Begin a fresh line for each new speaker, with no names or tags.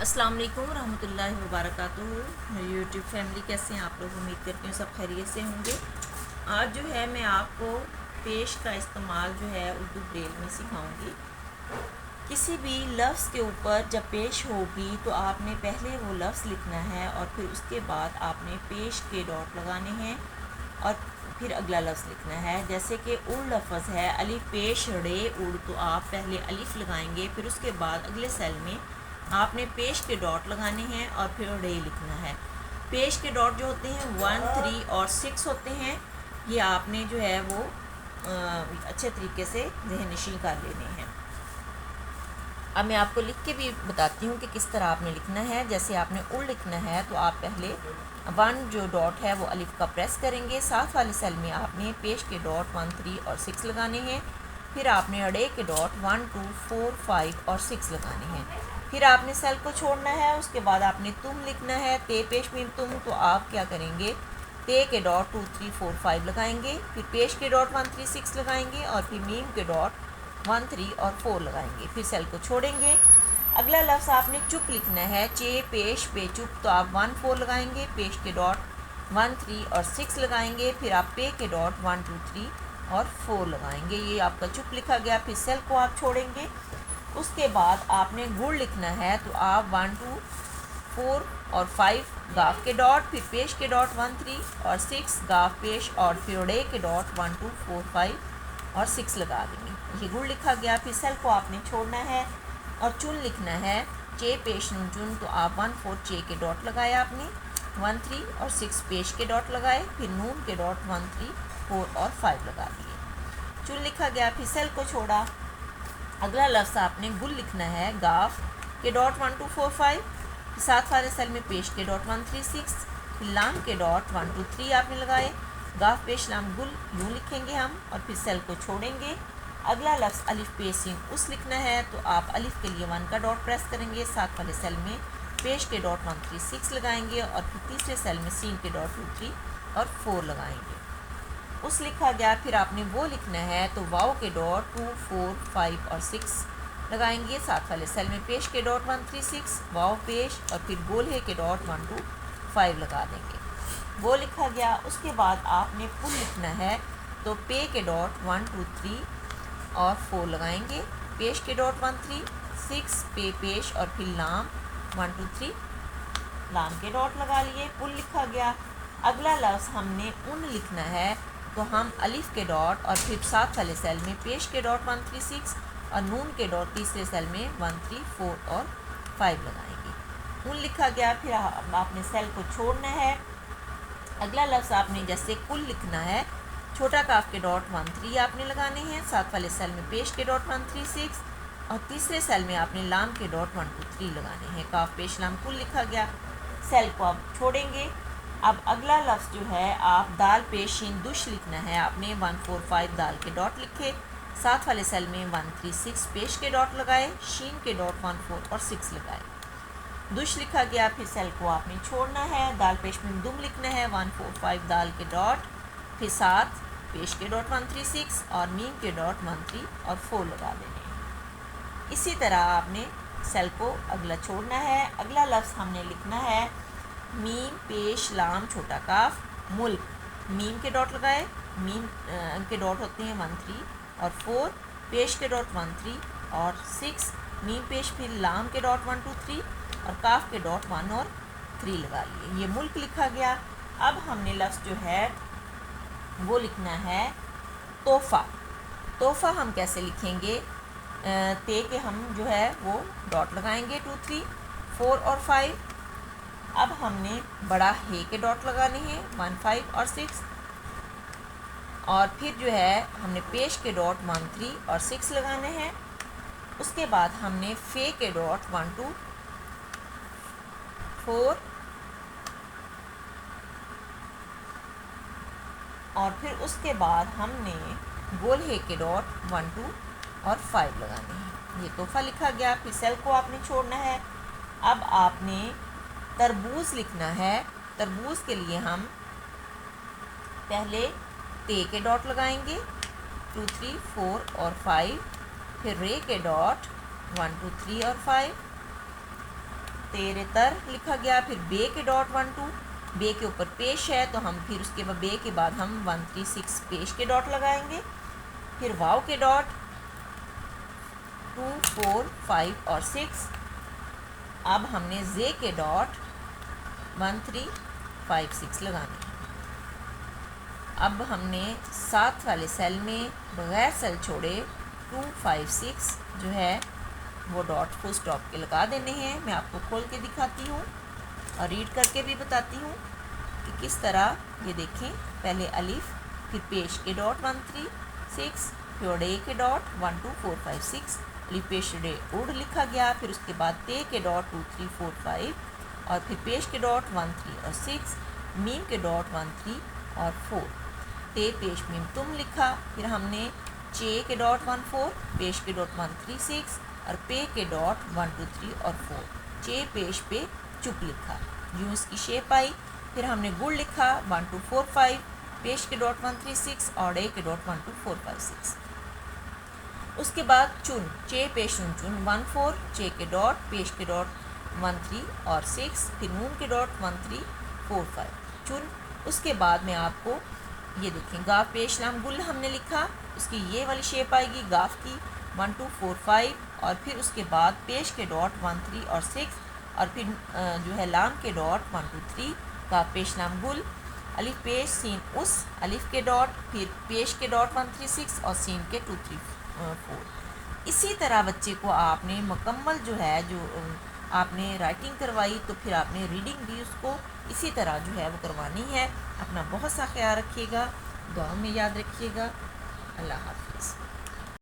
अस्सलाम वालेकुम रहमतुल्लाहि व बरकातुहू। मेरी यूट्यूब फैमिली कैसे हैं आप लोग? उम्मीद करती हूँ सब खैरियत से होंगे। आज जो है मैं आपको पेश का इस्तेमाल जो है उर्दू ब्रेल में सिखाऊंगी। किसी भी लफ्ज़ के ऊपर जब पेश होगी तो आपने पहले वो लफ्ज़ लिखना है और फिर उसके बाद आपने पेश के डॉट लगाने हैं और फिर अगला लफ्ज़ लिखना है। जैसे कि उड़ लफ्ज़ है अलिफ पेश रे उड़, तो आप पहले अलिफ लगाएंगे, फिर उसके बाद अगले सेल में आपने पेश के डॉट लगाने हैं और फिर रे लिखना है। पेश के डॉट जो होते हैं 1, 3 और 6 होते हैं। ये आपने जो है वो अच्छे तरीके से ज़हननशीं कर लेने हैं। अब मैं आपको लिख के भी बताती हूँ कि किस तरह आपने लिखना है। जैसे आपने उड़ लिखना है तो आप पहले 1 जो डॉट है वो अलिफ का प्रेस करेंगे, साथ वाले सेल में आपने पेश के डॉट 1, 3 और 6 लगाने हैं। फिर आपने अड़े के डॉट 1, 2, 4, 5 और 6 लगाने हैं। फिर आपने सेल को छोड़ना है। उसके बाद आपने तुम लिखना है, ते पेश मीम तुम, तो आप क्या करेंगे, ते के डॉट 2, 3, 4, 5 लगाएंगे, फिर पेश के डॉट 1, 3, 6 लगाएंगे और फिर मीम के डॉट 1, 3 और 4 लगाएंगे। फिर सेल को छोड़ेंगे। अगला लफ्ज़ आपने चुप लिखना है, चे पेश पे चुप, तो आप 1, 4 लगाएंगे, पेश के डॉट 1, 3 और 6 लगाएंगे, फिर आप पे के डॉट 1, 2, 3 और 4 लगाएंगे। ये आपका चुप लिखा गया। फिर सेल को आप छोड़ेंगे। उसके बाद आपने गुड़ लिखना है, तो आप 1, 2, 4 और 5 गाफ के डॉट, फिर पेश के डॉट 1, 3 और 6 गाफ पेश और फिर उड़े के डॉट 1, 2, 4, 5 और 6 लगा देंगे। ये गुड़ लिखा गया। फिर सेल को आपने छोड़ना है और चुन लिखना है, चे पेश नून चुन, तो आप 1, 4 चे के डॉट लगाया आपने, 1, 3 और 6 पेश के डॉट लगाए, फिर नून के डॉट 1, 3, 4 और 5 लगा दिए। चुन लिखा गया। फिर सेल को छोड़ा। अगला लफ्ज़ आपने गुल लिखना है, गाफ के डॉट 1, 2, 4, 5, साथ वाले सेल में पेश के डॉट 1, 3, 6, फिर लाम के डॉट 1, 2, 3 आपने लगाए। गाफ पेश लाम गुल यूँ लिखेंगे हम और फिर सेल को छोड़ेंगे। अगला लफ्ज़ अलिफ पेश सीन उस लिखना है, तो आप अलिफ के लिए 1 का डॉट प्रेस करेंगे, साथ वाले सेल में पेश के डॉट 1, 3, 6 लगाएंगे और फिर तीसरे सेल में सीन के डॉट 2, 3 और 4 लगाएंगे। उस लिखा गया। फिर आपने वो लिखना है, तो वाव के डॉट 2, 4, 5 और 6 लगाएंगे, साथ वाले सेल में पेश के डॉट 1, 3, 6 वाव पेश और फिर गोल है के डॉट 1, 2, 5 लगा देंगे। वो लिखा गया। उसके बाद आपने पुल लिखना है, तो पे के डॉट 1, 2, 3 और 4 लगाएंगे, पेश के डॉट 1, 3, 6 पे पेश और फिर लाम 1, 2, 3 लाम के डॉट लगा लिए। पुल लिखा गया। अगला लफ्ज़ हमने उन लिखना है, तो हम अलिफ के डॉट और फिर साथ वाले सेल में पेश के डॉट 1, 3, 6 और नून के डॉट तीसरे सेल में 1, 3, 4 और 5 लगाएंगे। उन लिखा गया। फिर आपने सेल को छोड़ना है। अगला लफ्ज़ आपने जैसे कुल लिखना है, छोटा काफ के डॉट 1, 3 आपने लगाने हैं, साथ वाले सेल में पेश के डॉट 1, 3, 6 और तीसरे सेल में आपने लाम के डॉट 1, 2, 3 लगाने हैं। काफ पेश लाम कुल लिखा गया। सेल को आप छोड़ेंगे। अब अगला लफ्ज़ जो है, आप दाल पेश शीन दुश लिखना है। आपने 1, 4, 5 दाल के डॉट लिखे, साथ वाले सेल में 1, 3, 6 पेश के डॉट लगाए, शीन के डॉट 1, 4 और 6 लगाए। दुश लिखा गया। फिर सेल को आपने छोड़ना है। दाल पेश में दुम लिखना है, 1, 4, 5 दाल के डॉट, फिर साथ पेश के डॉट 1, 3, 6 और मीम के डॉट 1, 3 और 4 लगा देने हैं। इसी तरह आपने सेल को अगला छोड़ना है। अगला लफ्ज़ हमने लिखना है, मीम पेश लाम छोटा काफ मुल्क, मीम के डॉट लगाए, मीम के डॉट होते हैं 1, 3 और 4, पेश के डॉट 1, 3 और 6, मीम पेश फिर लाम के डॉट 1, 2, 3 और काफ के डॉट 1 और 3 लगा लिए। ये मुल्क लिखा गया। अब हमने लफ्ज़ जो है वो लिखना है तोहफ़ा। तोहफ़ा हम कैसे लिखेंगे, ते के हम जो है वो डॉट लगाएंगे 2, 3, 4 और 5। अब हमने बड़ा हे के डॉट लगाने हैं 1, 5 और 6 और फिर जो है हमने पेश के डॉट 1, 3 और 6 लगाने हैं। उसके बाद हमने फे के डॉट 1, 2, 4 और फिर उसके बाद हमने गोल हे के डॉट 1, 2 और 5 लगाने हैं। ये तोहफ़ा लिखा गया। फिर सेल को आपने छोड़ना है। अब आपने तरबूज लिखना है। तरबूज के लिए हम पहले ते के डॉट लगाएंगे 2, 3, 4 और 5, फिर रे के डॉट 1, 2, 3 और 5, तेरे तर लिखा गया, फिर बे के डॉट 1 2, बे के ऊपर पेश है तो हम फिर उसके बाद बे के बाद हम 1 3 6 पेश के डॉट लगाएंगे, फिर वाव के डॉट 2 4 5 और 6। अब हमने जे के डॉट 1 3 5 6 लगाने हैं। अब हमने साथ वाले सेल में बगैर सेल छोड़े 2 5 6 जो है वो डॉट फुल स्टॉप के लगा देने हैं। मैं आपको खोल के दिखाती हूँ और रीड करके भी बताती हूँ कि किस तरह। ये देखें, पहले अलिफ, फिर पेश के डॉट 1 3 6, फिर डे के डॉट 1 2 4 5 6, अलिफ पेश डे उड़ लिखा गया, फिर उसके बाद ते के डॉट 2 3 4 5 और फिर पेश के डॉट 1 3 और 6, मीम के डॉट 1 3 और 4, ते पेश मीम तुम लिखा, फिर हमने चे के डॉट 1 4, पेश के डॉट 1 3 6 और पे के डॉट 1 2 3 और 4, चे पेश पे चुप लिखा। यूँ इसकी शेप आई। फिर हमने गुड़ लिखा 1 2 4 5, पेश के डॉट 1 3 6 और डे के डॉट 1 2 4 5 6। उसके बाद चुन, चे पेश चुन चुन 1 4, चे के डॉट, पेश के डॉट 1 3 और 6, फिर नून के डॉट 1 3 4 5 चुन। उसके बाद में आपको ये देखें, गाफ पेश लाम गुल हमने लिखा, उसकी ये वाली शेप आएगी गाफ की 1 2 4 5 और फिर उसके बाद पेश के डॉट 1 3 और 6 और फिर जो है लाम के डॉट 1 2 3, गाफ पेश लाम गुल, अलिफ पेश सीन उस, अलिफ के डॉट, फिर पेश के डॉट 1 3 6 और सीन के 2 3 4। इसी तरह बच्चे को आपने मुकम्मल जो है जो आपने राइटिंग करवाई तो फिर आपने रीडिंग भी उसको इसी तरह जो है वो करवानी है। अपना बहुत सा ख्याल रखिएगा, दुआ में याद रखिएगा। अल्लाह हाफिज़।